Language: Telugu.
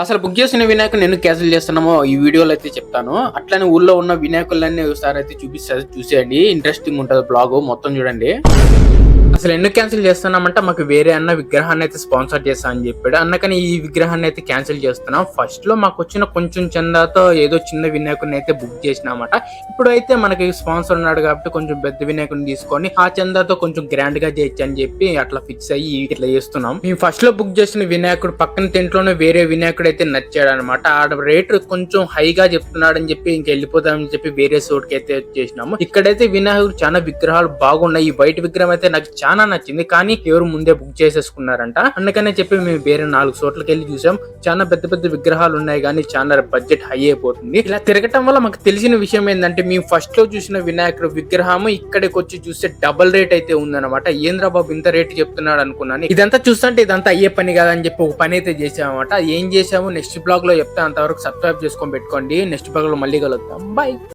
అసలు బుక్ చేసిన వినాయకుడిని ఎందుకు క్యాన్సిల్ చేస్తున్నామో ఈ వీడియోలో అయితే చెప్తాను. అట్లనే ఊర్లో ఉన్న వినాయకులన్నీ ఒకసారి అయితే చూసేయండి. ఇంట్రెస్టింగ్ ఉంటది బ్లాగ్ మొత్తం చూడండి. అసలు ఎందుకు క్యాన్సిల్ చేస్తున్నామంటే మాకు వేరే అన్న విగ్రహాన్ని అయితే స్పాన్సర్ చేస్తా అని చెప్పాడు. అన్నకని ఈ విగ్రహాన్ని అయితే క్యాన్సిల్ చేస్తున్నాం. ఫస్ట్ లో మాకు వచ్చిన కొంచెం చందాతో ఏదో చిన్న వినాయకుడిని అయితే బుక్ చేసినామట. ఇప్పుడు అయితే మనకి స్పాన్సర్ ఉన్నాడు కాబట్టి కొంచెం పెద్ద వినాయకుడిని తీసుకొని ఆ చందాతో కొంచెం గ్రాండ్ గా చేయొచ్చు అని చెప్పి అట్లా ఫిక్స్ అయ్యి ఇట్లా చేస్తున్నాం. మేము ఫస్ట్ లో బుక్ చేసిన వినాయకుడు పక్కన టెంట్లోనే వేరే వినాయకుడు అయితే నచ్చాడు అనమాట. ఆడ రేట్ కొంచెం హైగా చెప్తున్నాడు అని చెప్పి ఇంక వెళ్ళిపోతామని చెప్పి వేరే చోటుకి అయితే చేసినాము. ఇక్కడైతే వినాయకుడు చాలా విగ్రహాలు బాగున్నాయి. ఈ వైట్ విగ్రహం అయితే నాకు చాలా నచ్చింది, కానీ ఎవరు ముందే బుక్ చేసేసుకున్నారంట. అందుకనే చెప్పి మేము వేరే 4 చోట్లకి వెళ్ళి చూసాం. చాలా పెద్ద పెద్ద విగ్రహాలు ఉన్నాయి, కానీ చాలా బడ్జెట్ హై అయిపోతుంది. ఇలా తిరగటం వల్ల మాకు తెలిసిన విషయం ఏంటంటే మేము ఫస్ట్ లో చూసిన వినాయకుడు విగ్రహం ఇక్కడికి వచ్చి చూస్తే డబుల్ రేట్ అయితే ఉందన్నమాట. ఏంద్రా బాబు ఇంత రేట్ చెప్తున్నాడు అనుకున్నాను. ఇదంతా చూస్తుంటే ఇదంతా అయ్యే పని కాదని చెప్పి ఒక పని అయితే చేసామన్నమాట. ఏం చేసాము నెక్స్ట్ బ్లాగ్ లో చెప్తే, అంతవరకు సబ్స్క్రైబ్ చేసుకొని పెట్టుకోండి. నెక్స్ట్ బ్లాగ్ లో మళ్ళీ కలుద్దాం. బై.